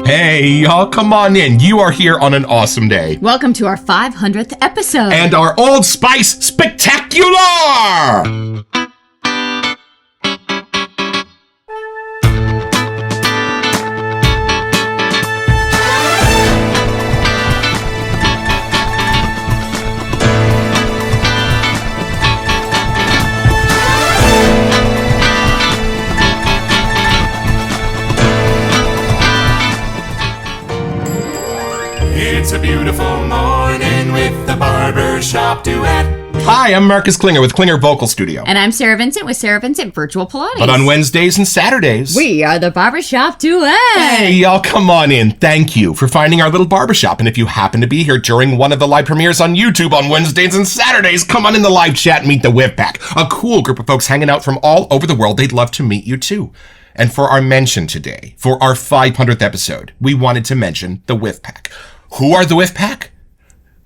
Hey, y'all, come on in. You are here on an awesome day. Welcome to our 500th episode. And our Old Spice Spectacular! It's a beautiful morning with the Barbershop Duet. Hi, I'm Marcus Klinger with Klinger Vocal Studio. And I'm Sarah Vincent with Sarah Vincent Virtual Pilates. But on Wednesdays and Saturdays, we are the Barbershop Duet. Hey, y'all, come on in. Thank you for finding our little barbershop. And if you happen to be here during one of the live premieres on YouTube on Wednesdays and Saturdays, come on in the live chat and meet the Whip Pack. A cool group of folks hanging out from all over the world. They'd love to meet you too. And for our mention today, for our 500th episode, we wanted to mention the Whiff Pack. Who are the Whiff Pack?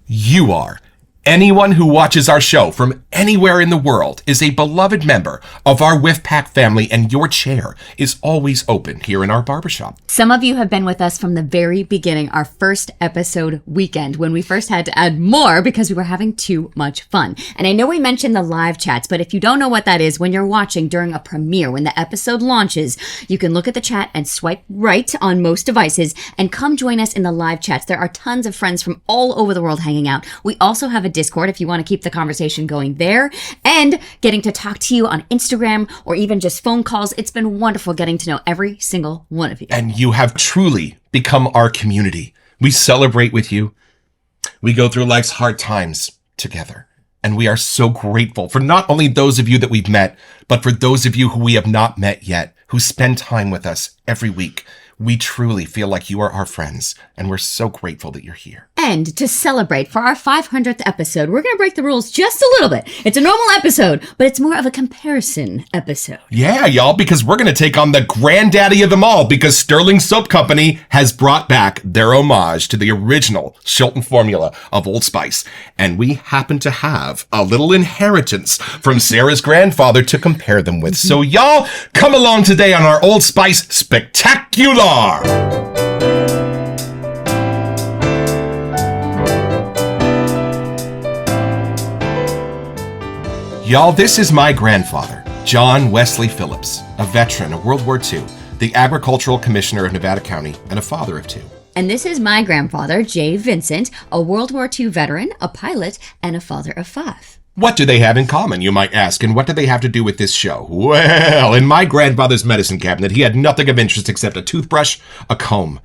You are. Anyone who watches our show from anywhere in the world is a beloved member of our Whiff Pack family, and your chair is always open here in our barbershop. Some of you have been with us from the very beginning, our first episode weekend, when we first had to add more because we were having too much fun. And I know we mentioned the live chats, but if you don't know what that is, when you're watching during a premiere, when the episode launches, you can look at the chat and swipe right on most devices and come join us in the live chats. There are tons of friends from all over the world hanging out. We also have a Discord if you want to keep the conversation going there, and getting to talk to you on Instagram or even just phone calls. It's been wonderful getting to know every single one of you. And you have truly become our community. We celebrate with you. We go through life's hard times together. And we are so grateful for not only those of you that we've met, but for those of you who we have not met yet, who spend time with us every week. We truly feel like you are our friends, and we're so grateful that you're here. And to celebrate for our 500th episode, we're going to break the rules just a little bit. It's a normal episode, but it's more of a comparison episode. Yeah, y'all, because we're going to take on the granddaddy of them all, because Stirling Soap Company has brought back their homage to the original Shilton formula of Old Spice. And we happen to have a little inheritance from Sarah's grandfather to compare them with. So y'all, come along today on our Old Spice Spectacular! Y'all, this is my grandfather, John Wesley Phillips, a veteran of World War II, the Agricultural Commissioner of Nevada County, and a father of two. And this is my grandfather, Jay Vincent, a World War II veteran, a pilot, and a father of five. What do they have in common, you might ask, and what do they have to do with this show? Well, in my grandfather's medicine cabinet, he had nothing of interest except a toothbrush, a comb,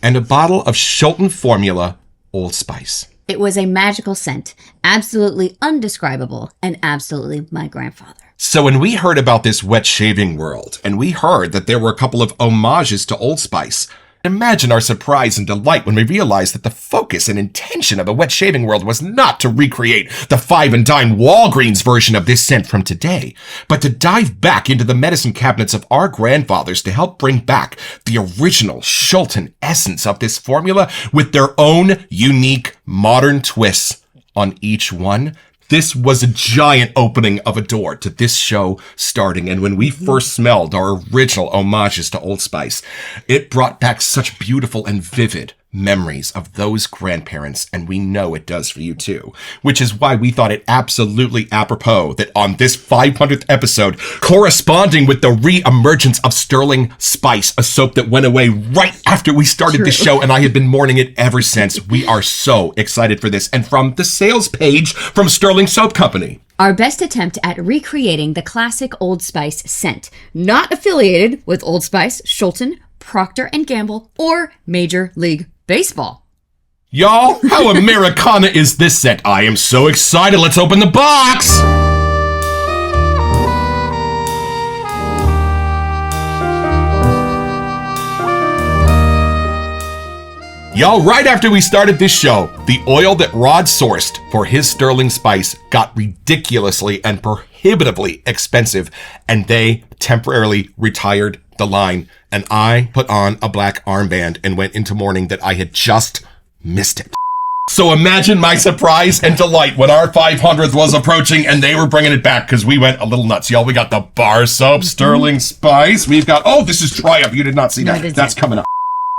and a bottle of Shilton formula Old Spice. It was a magical scent, absolutely undescribable, and absolutely my grandfather. So when we heard about this wet shaving world, and we heard that there were a couple of homages to Old Spice, imagine our surprise and delight when we realized that the focus and intention of the wet shaving world was not to recreate the 5 and dime Walgreens version of this scent from today, but to dive back into the medicine cabinets of our grandfathers to help bring back the original Shilton essence of this formula with their own unique modern twists on each one. This was a giant opening of a door to this show starting. And when we first smelled our original homages to Old Spice, it brought back such beautiful and vivid memories of those grandparents, and we know it does for you too, which is why we thought it absolutely apropos that on this 500th episode, corresponding with the re-emergence of Stirling Spice, a soap that went away right after we started the show, and I have been mourning it ever since. We are so excited for this. And from the sales page from Stirling Soap Company, our best attempt at recreating the classic Old Spice scent, not affiliated with Old Spice, Shilton, Procter & Gamble, or Major League Baseball. Y'all, how Americana is this scent? I am so excited. Let's open the box. Y'all, right after we started this show, the oil that Rod sourced for his Stirling Spice got ridiculously and prohibitively expensive, and they temporarily retired the line. And I put on a black armband and went into mourning that I had just missed it. So imagine my surprise and delight when our 500th was approaching and they were bringing it back because we went a little nuts. Y'all, we got the bar soap, Stirling Spice. We've got, this is Triumph. You did not see that. That's coming up.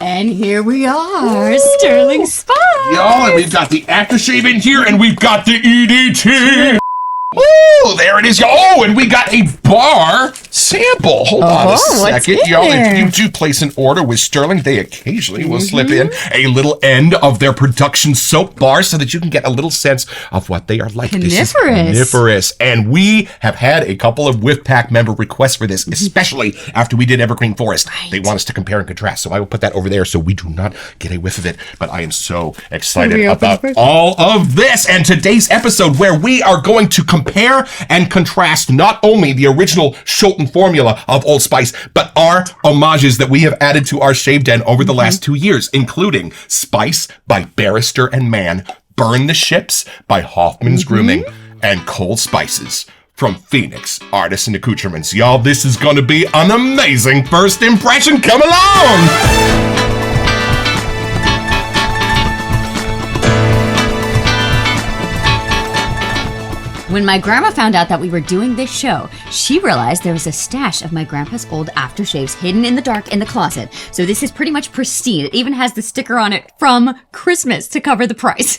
And here we are, Stirling Spice. Y'all, and we've got the aftershave in here and we've got the EDT. Oh, there it is, y'all. Oh, and we got a bar sample. Hold on a second, y'all. If you do place an order with Stirling, they occasionally will slip in a little end of their production soap bar so that you can get a little sense of what they are like. Coniferous. This is coniferous. And we have had a couple of Whiff Pack member requests for this, especially after we did Evergreen Forest. Right. They want us to compare and contrast, so I will put that over there so we do not get a whiff of it. But I am so excited about all of this and today's episode where we are going to compare and contrast not only the original Shulton formula of Old Spice, but our homages that we have added to our shave den over the last 2 years, including Spice by Barrister and Mann, Burn the Ships by Hoffman's Grooming, and Cold Spices from Phoenix Artisan Accoutrements. Y'all, this is going to be an amazing first impression. Come along! When my grandma found out that we were doing this show, she realized there was a stash of my grandpa's old aftershaves hidden in the dark in the closet. So this is pretty much pristine. It even has the sticker on it from Christmas to cover the price.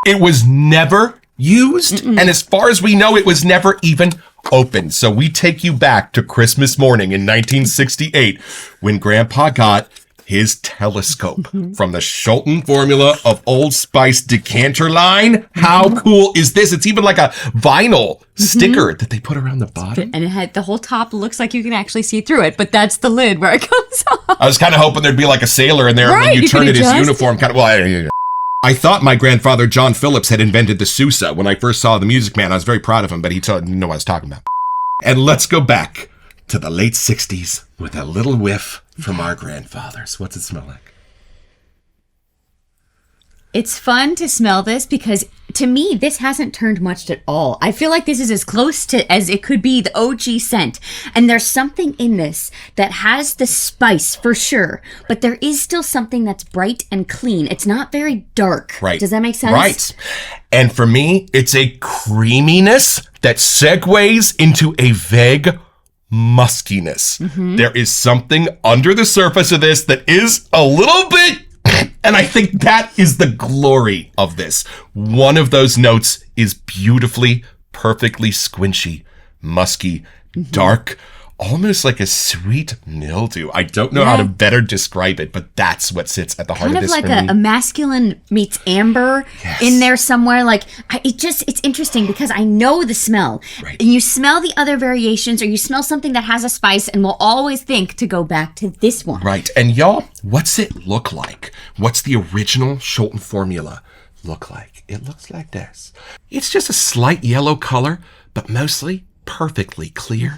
It was never used, and as far as we know, it was never even opened. So we take you back to Christmas morning in 1968 when Grandpa got his telescope from the Shulton formula of Old Spice decanter line. How cool is this? It's even like a vinyl sticker that they put around the bottom. And it had the whole top looks like you can actually see through it, but that's the lid where it comes off. I was kind of hoping there'd be like a sailor in there, right, and when you turn it, his adjust uniform kind of, I thought my grandfather John Phillips had invented the Sousa. When I first saw The Music Man, I was very proud of him, but he didn't know what I was talking about. And let's go back to the late 60s with a little whiff from our grandfathers. What's it smell like? It's fun to smell this because, to me, this hasn't turned much at all. I feel like this is as close to as it could be the OG scent. And there's something in this that has the spice for sure, but there is still something that's bright and clean. It's not very dark. Right. Does that make sense? Right. And for me, it's a creaminess that segues into a vague muskiness. There is something under the surface of this that is a little bit, and I think that is the glory of this. One of those notes is beautifully, perfectly squinchy, musky, dark, almost like a sweet mildew. I don't know how to better describe it, but that's what sits at the heart of this. Kind of like a masculine meets amber in there somewhere. Like it's interesting because I know the smell. Right. And you smell the other variations, or you smell something that has a spice, and we'll always think to go back to this one. Right. And y'all, what's it look like? What's the original Shulton formula look like? It looks like this. It's just a slight yellow color, but mostly perfectly clear.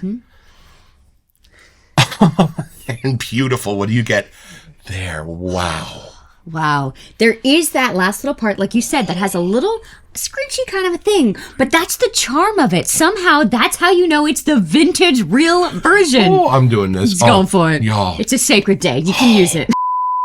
And beautiful. What do you get there? Wow. Wow. There is that last little part, like you said, that has a little scrunchy kind of a thing, but that's the charm of it. Somehow, that's how you know it's the vintage real version. Oh, I'm doing this. He's going for it. Y'all. It's a sacred day. You can use it.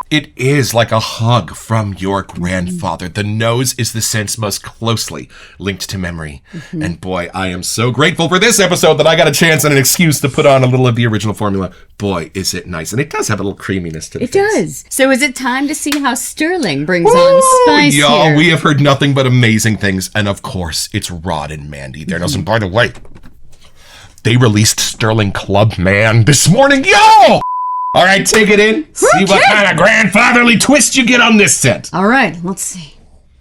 It is like a hug from your grandfather. The nose is the sense most closely linked to memory. And boy, I am so grateful for this episode that I got a chance and an excuse to put on a little of the original formula. Boy, is it nice. And it does have a little creaminess to it. It does. So is it time to see how Stirling brings on spice y'all, here? we have heard nothing but amazing things. And of course, it's Rod and Mandy there. And by the way, they released Stirling Club Man this morning. Y'all! All right, take it in. See what kind of grandfatherly twist you get on this set. All right, let's see.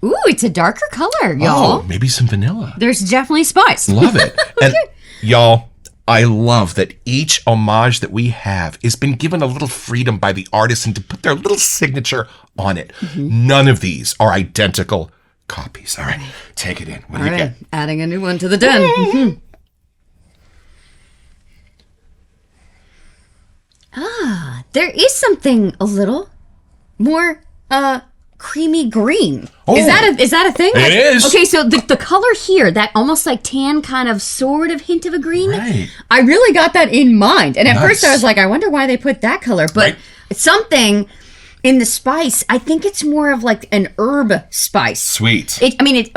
Ooh, it's a darker color, y'all. Oh, maybe some vanilla. There's definitely spice. Love it. And y'all, I love that each homage that we have has been given a little freedom by the artisan to put their little signature on it. None of these are identical copies. All right, take it in. What do you get? Adding a new one to the den. There is something a little more creamy green. Oh, is that a thing? It is. Okay, so the color here, that almost like tan kind of sort of hint of a green. Right. I really got that in mind. And at first I was like, I wonder why they put that color. But it's something In the spice, I think it's more of like an herb spice. Sweet.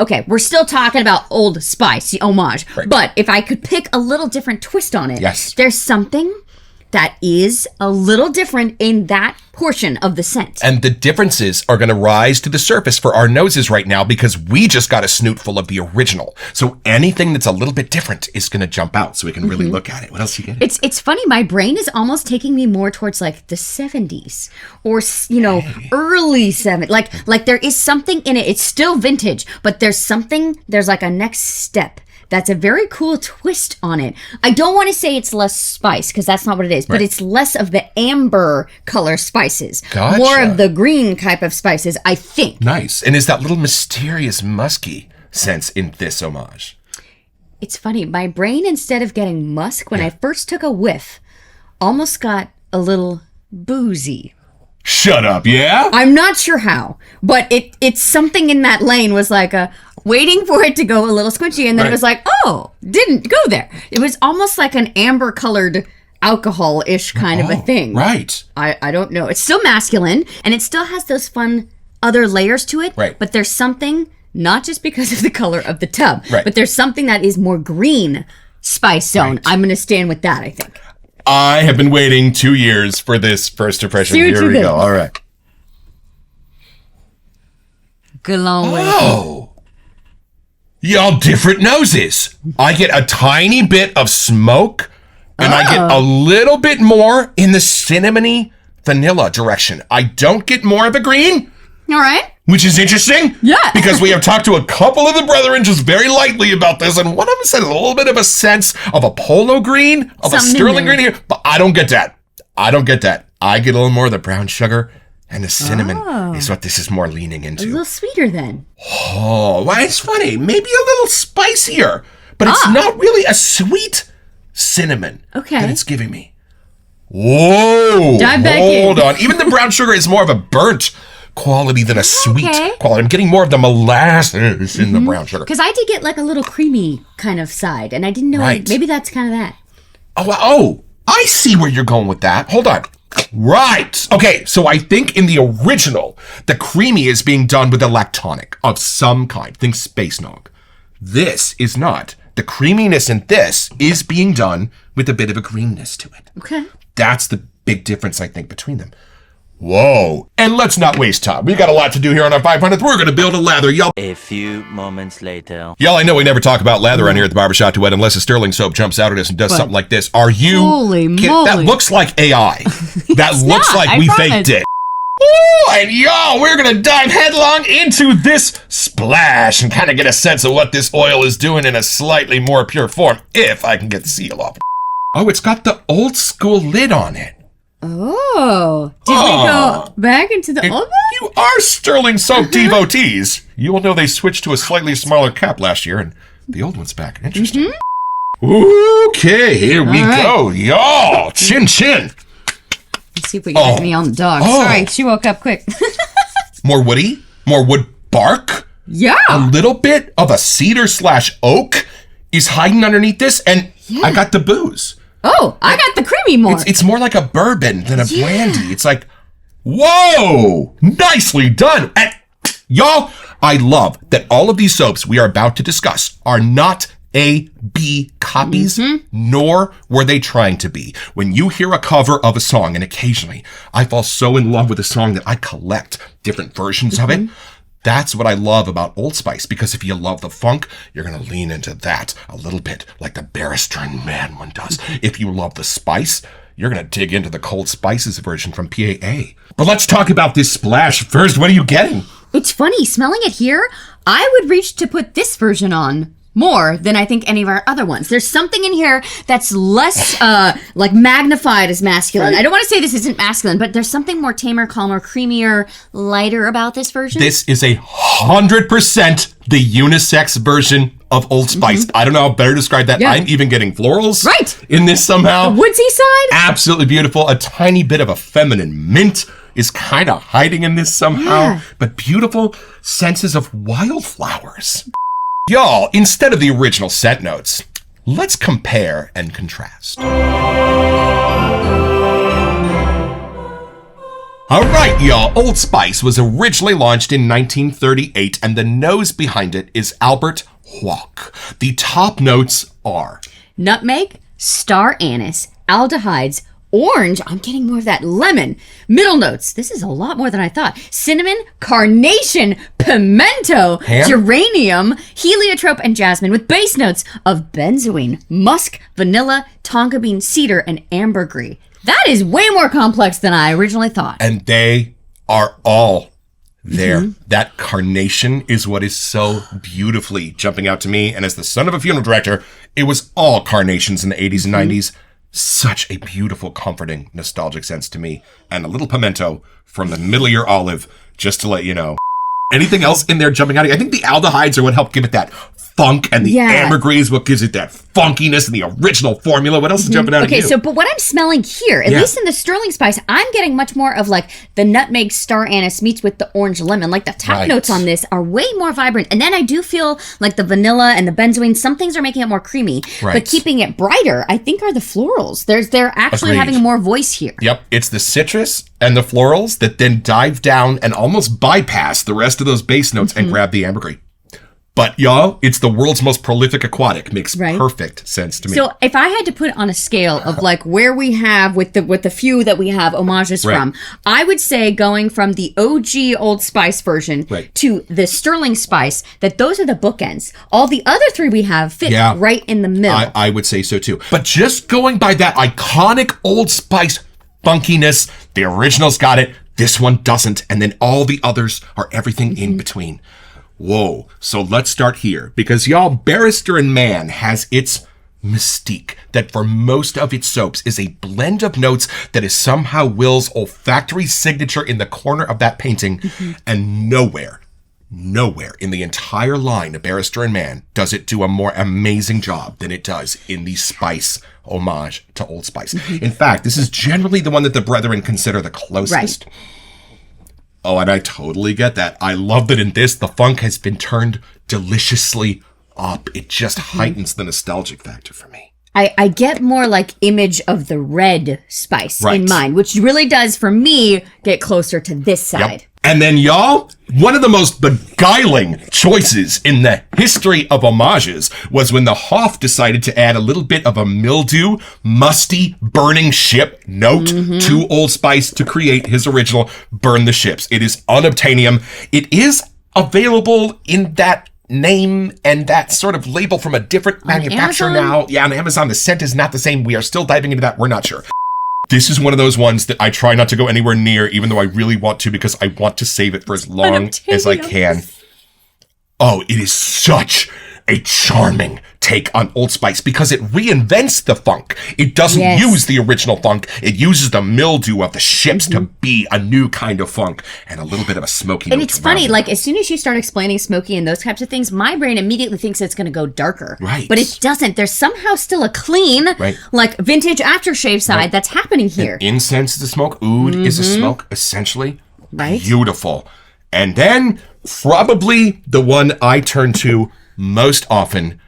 Okay, we're still talking about Old Spice, the homage. Right. But if I could pick a little different twist on it, Yes. there's something that is a little different in that portion of the scent. And the differences are going to rise to the surface for our noses right now because we just got a snoot full of the original. So anything that's a little bit different is going to jump out so we can really look at it. What else you get? It's funny. My brain is almost taking me more towards like the 70s or, early 70s. Like there is something in it. It's still vintage, but there's like a next step. That's a very cool twist on it. I don't want to say it's less spice because that's not what it is, but it's less of the amber color spices. Gotcha. More of the green type of spices, I think. Nice. And is that little mysterious musky sense in this homage? It's funny. My brain, instead of getting musk, when I first took a whiff, almost got a little boozy. Shut up, yeah? I'm not sure how, but it's something in that lane was like waiting for it to go a little squinchy, and then it was like, oh, didn't go there. It was almost like an amber-colored alcohol-ish kind of a thing. Right. I don't know. It's still masculine, and it still has those fun other layers to it, Right. But there's something, not just because of the color of the tub, Right. but there's something that is more green spice zone. I'm going to stand with that, I think. I have been waiting 2 years for this first impression. See what Here you we did. go. All right. Good long way. Oh. Y'all different noses. I get a tiny bit of smoke, and I get a little bit more in the cinnamony vanilla direction. I don't get more of the green, All right. which is interesting. Yeah. Because we have talked to a couple of the brethren just very lightly about this, and one of them said a little bit of a sense of a polo green, of Something a Stirling in there. green here, but I don't get that. I get a little more of the brown sugar, and the cinnamon is what this is more leaning A into. little sweeter then. Oh, well, it's funny. Maybe a little spicier, but it's not really a sweet cinnamon Okay. that it's giving me. Whoa. Dive back Hold in. on. Even the brown sugar is more of a burnt quality than a sweet Okay. quality. I'm getting more of the molasses in the brown sugar. Because I did get like a little creamy kind of side, and I didn't know. Right. Maybe that's kind of that. Oh, I see where you're going with that. Hold on. Right. Okay, so I think in the original, the creamy is being done with a lactonic of some kind. Think Space Nog. This is not. The creaminess in this is being done with a bit of a greenness to it. Okay. That's the big difference, I think, between them. Whoa. And let's not waste time. We got a lot to do here on our 500th. We're going to build a lather. Y'all, A few moments later. I know we never talk about lather on here at the Barbershop Duet unless a Stirling soap jumps out at us and does something like this. Are you... Holy moly. That looks like AI. That looks not, like I we promise. faked it. Ooh, and y'all, we're going to dive headlong into this splash and kind of get a sense of what this oil is doing in a slightly more pure form, if I can get the seal off. Oh, it's got the old school lid on it. Oh, did we go back into the old one? You are Stirling soap devotees. You will know they switched to a slightly smaller cap last year, and the old one's back. Interesting. Okay, here we right. go. Y'all, chin chin. Let's see if we can get me on the dog. Oh. Sorry, she woke up quick. More woody, more wood bark. Yeah. A little bit of a cedar / oak is hiding underneath this, and I got the booze. Oh, I got the creamy more. It's more like a bourbon than a brandy. It's like, whoa, nicely done. And y'all, I love that all of these soaps we are about to discuss are not A/B copies, nor were they trying to be. When you hear a cover of a song, and occasionally I fall so in love with a song that I collect different versions of it, that's what I love about Old Spice, because if you love the funk, you're going to lean into that a little bit like the Barrister and Man one does. If you love the spice, you're going to dig into the Cold Spices version from PAA. But let's talk about this splash first. What are you getting? It's funny, smelling it here, I would reach to put this version on more than I think any of our other ones. There's something in here that's less like magnified as masculine. I don't want to say this isn't masculine, but there's something more tamer, calmer, creamier, lighter about this version. This is 100% the unisex version of Old Spice. I don't know how better to describe that. Yeah. I'm even getting florals Right. in this somehow. Woodsy side? Absolutely beautiful. A tiny bit of a feminine mint is kind of hiding in this somehow, Yeah. but beautiful senses of wildflowers. Y'all, instead of the original scent notes, let's compare and contrast. All right, y'all. Old Spice was originally launched in 1938, and the nose behind it is Albert Hawk. The top notes are Nutmeg, star anise, aldehydes, orange, I'm getting more of that, lemon. Middle notes, this is a lot more than I thought. Cinnamon, carnation, pimento, Ham? geranium, heliotrope, and jasmine, with base notes of benzoin, musk, vanilla, tonka bean, cedar, and ambergris. That is way more complex than I originally thought. and they are all there. That carnation is what is so beautifully jumping out to me. And as the son of a funeral director, it was all carnations in the 80s and 90s. Such a beautiful, comforting, nostalgic sense to me. And a little pimento from the middle of your olive, just to let you know. Anything else in there jumping out? I think the aldehydes are what helped give it that funk, and the ambergris is what gives it that funkiness and the original formula. What else is jumping out at you? Okay, so but what I'm smelling here, at least in the Stirling spice, I'm getting much more of like the nutmeg star anise meets with the orange lemon. Like the top notes on this are way more vibrant. And then I do feel like the vanilla and the benzoin, some things are making it more creamy. Right. But keeping it brighter, I think, are the florals. They're actually Agreed. having more voice here. Yep, it's the citrus and the florals that then dive down and almost bypass the rest of those base notes and grab the ambergris. But y'all, it's the world's most prolific aquatic. Makes perfect sense to me. So if I had to put it on a scale of like where we have with the few that we have homages from, I would say going from the OG Old Spice version to the Stirling Spice, that those are the bookends. All the other three we have fit right in the middle. I would say so too. But just going by that iconic Old Spice funkiness, the original's got it, this one doesn't, and then all the others are everything in between. Whoa. So let's start here, because y'all, Barrister and Man has its mystique that for most of its soaps is a blend of notes that is somehow Will's olfactory signature in the corner of that painting, and nowhere in the entire line of Barrister and Man does it do a more amazing job than it does in the Spice homage to Old Spice. In fact, this is generally the one that the brethren consider the closest. Oh, and I totally get that. I love that in this, the funk has been turned deliciously up. It just heightens the nostalgic factor for me. I get more like image of the red spice in mind, which really does, for me, get closer to this side. And then, y'all, one of the most beguiling choices in the history of homages was when the Hoff decided to add a little bit of a mildew, musty, burning ship note to Old Spice to create his original Burn the Ships. It is unobtainium. It is available in that name and that sort of label from a different manufacturer now. Yeah, on Amazon, the scent is not the same. We are still diving into that. We're not sure. This is one of those ones that I try not to go anywhere near, even though I really want to, because I want to save it for as long as I can. Oh, it is such a charming take on Old Spice because it reinvents the funk. It doesn't use the original funk. It uses the mildew of the ships to be a new kind of funk and a little bit of a smoky note. And it's funny, like as soon as you start explaining smoky and those types of things, my brain immediately thinks it's going to go darker. Right. But it doesn't. There's somehow still a clean, like vintage aftershave side that's happening here. And incense is a smoke. Oud is a smoke, essentially. Right. Beautiful. And then probably the one I turn to most often,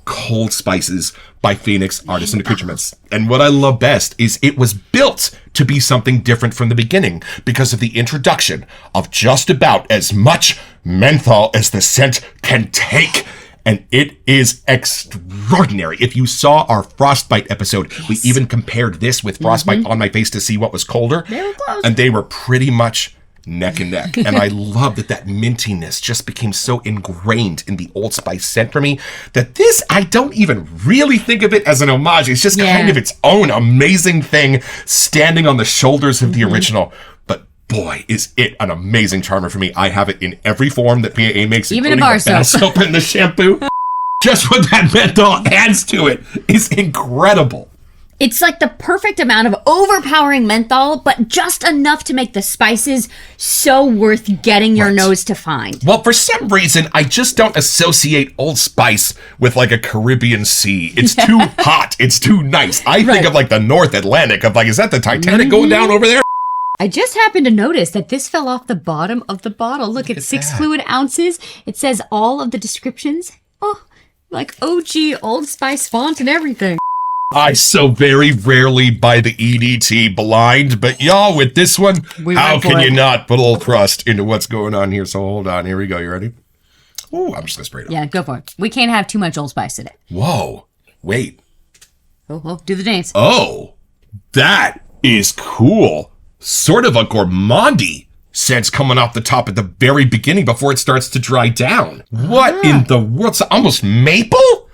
Cold Spices by Phoenix Artisan Accoutrements. And what I love best is it was built to be something different from the beginning because of the introduction of just about as much menthol as the scent can take. And it is extraordinary. If you saw our Frostbite episode, we even compared this with Frostbite on my face to see what was colder. They were close. And they were pretty much neck and neck. And I love that mintiness just became so ingrained in the Old Spice scent for me that this, I don't even really think of it as an homage. It's just kind of its own amazing thing standing on the shoulders of the original. But boy, is it an amazing charmer for me. I have it in every form that PAA makes, even including a bar the bath soap and the shampoo. Just what that menthol adds to it is incredible. It's like the perfect amount of overpowering menthol, but just enough to make the spices so worth getting your nose to find. Well, for some reason, I just don't associate Old Spice with like a Caribbean sea. It's too hot. It's too nice. I think of like the North Atlantic, of like, is that the Titanic going down over there? I just happened to notice that this fell off the bottom of the bottle. Look, it's 6 fluid ounces. It says all of the descriptions. Oh, like OG Old Spice font and everything. I so very rarely buy the EDT blind, but y'all, with this one, how can you not put a little trust into what's going on here? So hold on. Here we go. You ready? Oh, I'm just going to spray it on. Yeah, go for it. We can't have too much Old Spice today. Whoa. Wait. Oh, do the dance. Oh, that is cool. Sort of a gourmandy scent coming off the top at the very beginning before it starts to dry down. What in the world? It's almost maple?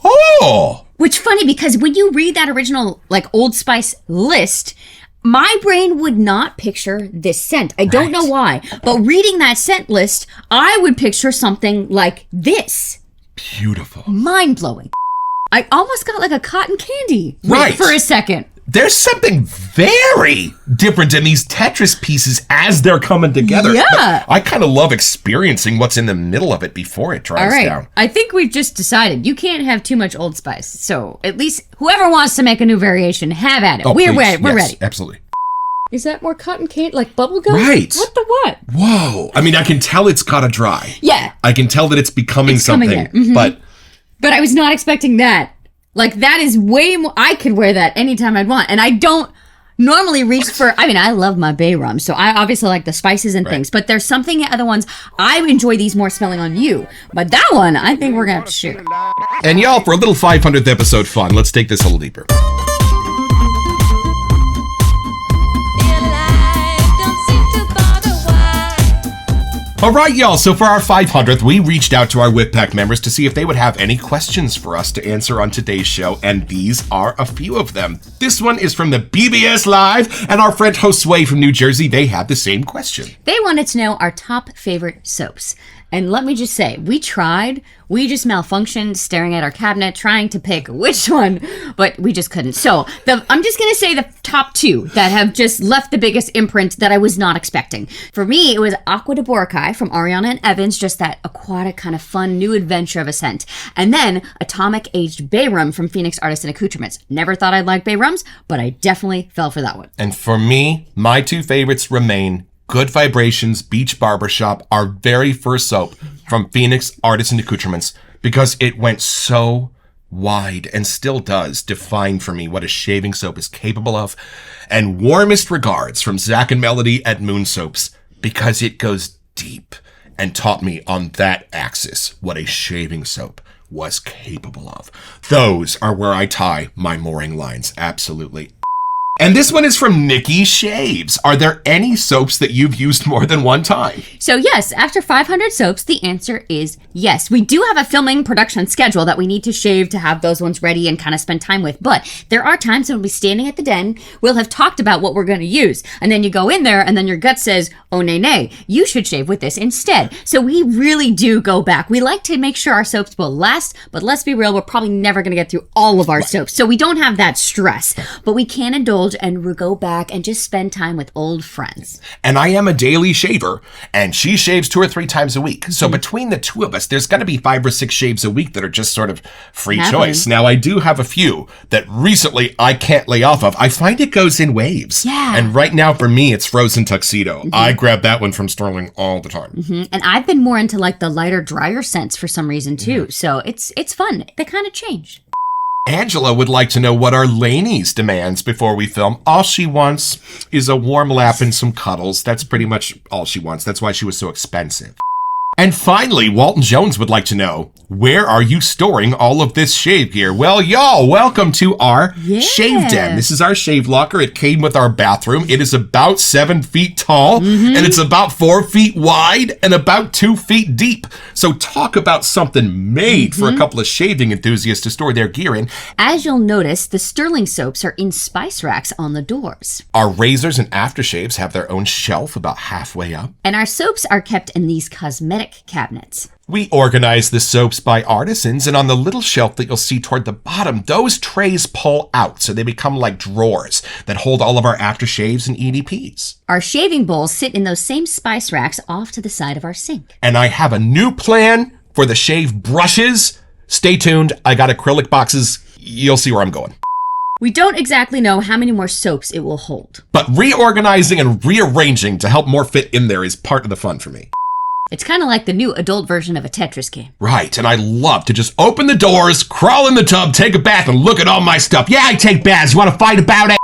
Oh. Which funny because when you read that original Old Spice list, my brain would not picture this scent. I don't know why, but reading that scent list, I would picture something like this. Beautiful. Mind-blowing. I almost got like a cotton candy for a second. There's something very different in these Tetris pieces as they're coming together. Yeah. But I kind of love experiencing what's in the middle of it before it dries down. I think we've just decided you can't have too much Old Spice. So at least whoever wants to make a new variation, have at it. Oh, We're please. ready. Yes, absolutely. Is that more cotton candy, like bubble gum? Right. What the what? Whoa. I mean, I can tell it's gotta dry. Yeah. I can tell that it's becoming something. But I was not expecting that. Like, that is way more. I could wear that anytime I'd want. And I don't normally reach for. I mean, I love my bay rum, so I obviously like the spices and things. But there's something in other ones. I enjoy these more smelling on you. But that one, I think we're going to have to share. And y'all, for a little 500th episode fun, let's take this a little deeper. All right, y'all, so for our 500th, we reached out to our Whip Pack members to see if they would have any questions for us to answer on today's show, and these are a few of them. This one is from the BBS Live, and our friend Josue from New Jersey, they had the same question. They wanted to know our top favorite soaps. And let me just say, we tried. We just malfunctioned staring at our cabinet, trying to pick which one, but we just couldn't. So I'm just going to say the top two that have just left the biggest imprint that I was not expecting. For me, it was Aqua de Boracay from Ariana and Evans, just that aquatic kind of fun new adventure of a scent. And then Atomic Aged Bay Rum from Phoenix Artisan Accoutrements. Never thought I'd like bay rums, but I definitely fell for that one. And for me, my two favorites remain Good Vibrations Beach Barbershop, our very first soap from Phoenix Artisan Accoutrements, because it went so wide and still does define for me what a shaving soap is capable of. And warmest regards from Zach and Melody at Moon Soaps, because it goes deep and taught me on that axis what a shaving soap was capable of. Those are where I tie my mooring lines, absolutely. And this one is from Nikki Shaves. Are there any soaps that you've used more than one time? So yes, after 500 soaps, the answer is yes. We do have a filming production schedule that we need to shave to have those ones ready and kind of spend time with. But there are times when we'll be standing at the den, we'll have talked about what we're going to use. And then you go in there and then your gut says, oh, nay, you should shave with this instead. So we really do go back. We like to make sure our soaps will last, but let's be real, we're probably never going to get through all of our soaps. So we don't have that stress, but we can indulge and go back and just spend time with old friends. And I am a daily shaver, and she shaves 2 or 3 times a week. So between the two of us, there's going to be 5 or 6 shaves a week that are just sort of free choice. Now, I do have a few that recently I can't lay off of. I find it goes in waves. Yeah. And right now, for me, it's Frozen Tuxedo. I grab that one from Stirling all the time. And I've been more into like the lighter, drier scents for some reason too. So it's fun. They kind of change. Angela would like to know what our Lainey's demands before we film. All she wants is a warm lap and some cuddles. That's pretty much all she wants. That's why she was so expensive. And finally, Walton Jones would like to know, where are you storing all of this shave gear? Well, y'all, welcome to our shave den. This is our shave locker. It came with our bathroom. It is about 7 feet tall, and it's about 4 feet wide and about 2 feet deep. So talk about something made for a couple of shaving enthusiasts to store their gear in. As you'll notice, the Stirling soaps are in spice racks on the doors. Our razors and aftershaves have their own shelf about halfway up. And our soaps are kept in these cosmetic cabinets. We organize the soaps by artisans, and on the little shelf that you'll see toward the bottom, those trays pull out, so they become like drawers that hold all of our aftershaves and EDPs. Our shaving bowls sit in those same spice racks off to the side of our sink. And I have a new plan for the shave brushes. Stay tuned. I got acrylic boxes. You'll see where I'm going. We don't exactly know how many more soaps it will hold. But reorganizing and rearranging to help more fit in there is part of the fun for me. It's kind of like the new adult version of a Tetris game. Right, and I love to just open the doors, crawl in the tub, take a bath, and look at all my stuff. Yeah, I take baths. You want to fight about it?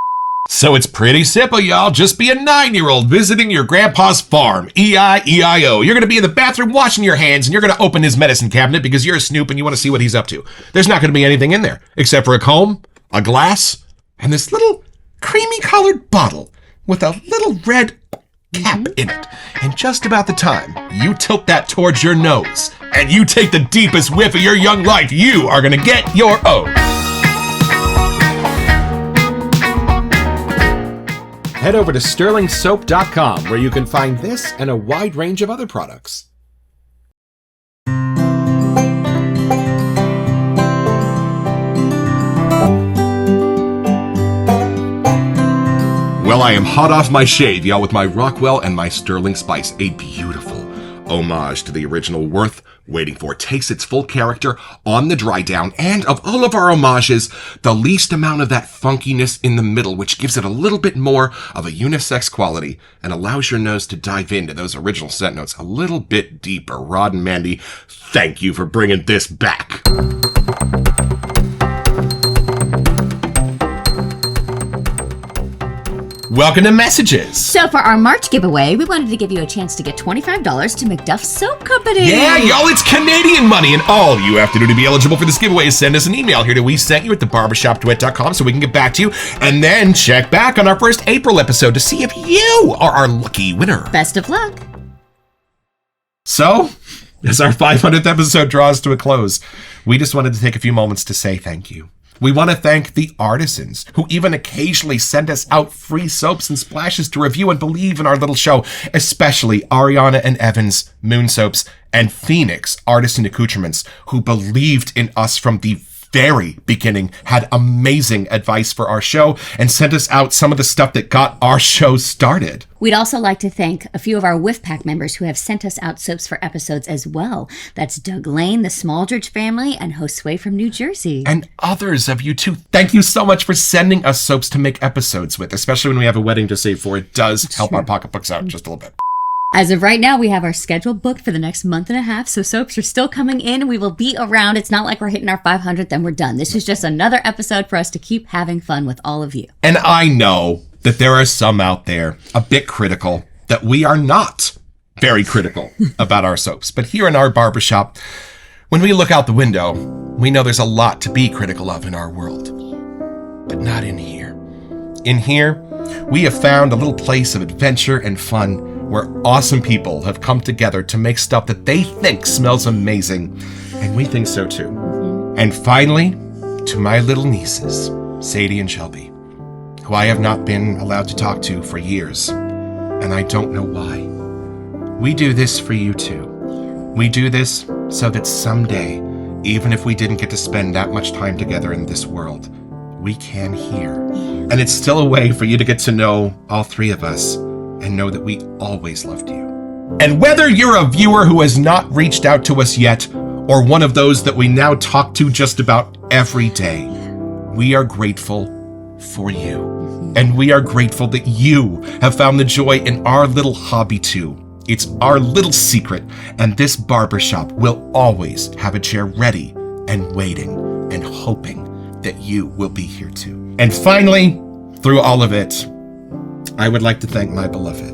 So it's pretty simple, y'all. Just be a 9-year-old visiting your grandpa's farm. E-I-E-I-O. You're going to be in the bathroom washing your hands, and you're going to open his medicine cabinet because you're a snoop and you want to see what he's up to. There's not going to be anything in there except for a comb, a glass, and this little creamy-colored bottle with a little red cap in it. And just about the time you tilt that towards your nose and you take the deepest whiff of your young life, you are going to get your own. Head over to stirlingsoap.com where you can find this and a wide range of other products. Well, I am hot off my shave, y'all, with my Rockwell and my Stirling Spice. A beautiful homage to the original, worth waiting for. It takes its full character on the dry down, and of all of our homages, the least amount of that funkiness in the middle, which gives it a little bit more of a unisex quality and allows your nose to dive into those original scent notes a little bit deeper. Rod and Mandy, thank you for bringing this back. Welcome to Messages. So for our March giveaway, we wanted to give you a chance to get $25 to McDuff Soap Company. Yeah, y'all, it's Canadian money, and all you have to do to be eligible for this giveaway is send us an email here to WeSentYou@theBarbershopDuet.com so we can get back to you, and then check back on our first April episode to see if you are our lucky winner. Best of luck. So, as our 500th episode draws to a close, we just wanted to take a few moments to say thank you. We want to thank the artisans who even occasionally send us out free soaps and splashes to review and believe in our little show, especially Ariana and Evans, Moon Soaps, and Phoenix, Artisan Accoutrements, who believed in us from the very beginning, had amazing advice for our show, and sent us out some of the stuff that got our show started. We'd also like to thank a few of our Whiff Pack members who have sent us out soaps for episodes as well. That's Doug Lane, the Smaldridge family, and Josue from New Jersey. And others of you too. Thank you so much for sending us soaps to make episodes with, especially when we have a wedding to save for. It does help our pocketbooks out just a little bit. As of right now, we have our schedule booked for the next month and a half, so soaps are still coming in. We will be around. It's not like we're hitting our 500th and we're done. This is just another episode for us to keep having fun with all of you. And I know that there are some out there a bit critical, that we are not very critical about our soaps. But here in our barbershop, when we look out the window, we know there's a lot to be critical of in our world. But not in here. In here, we have found a little place of adventure and fun where awesome people have come together to make stuff that they think smells amazing. And we think so too. And finally, to my little nieces, Sadie and Shelby, who I have not been allowed to talk to for years, and I don't know why. We do this for you too. We do this so that someday, even if we didn't get to spend that much time together in this world, we can hear. And it's still a way for you to get to know all three of us and know that we always loved you. And whether you're a viewer who has not reached out to us yet, or one of those that we now talk to just about every day, we are grateful for you. And we are grateful that you have found the joy in our little hobby too. It's our little secret, and this barbershop will always have a chair ready and waiting and hoping that you will be here too. And finally, through all of it, I would like to thank my beloved.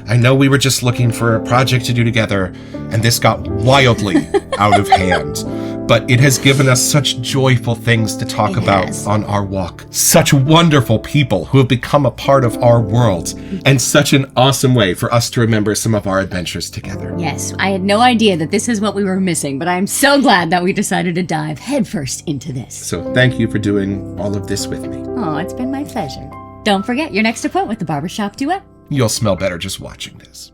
I know we were just looking for a project to do together, and this got wildly out of hand. But it has given us such joyful things to talk about on our walk. Such wonderful people who have become a part of our world, and such an awesome way for us to remember some of our adventures together. Yes, I had no idea that this is what we were missing, but I'm so glad that we decided to dive headfirst into this. So thank you for doing all of this with me. Oh, it's been my pleasure. Don't forget your next appointment with the Barbershop Duet. You'll smell better just watching this.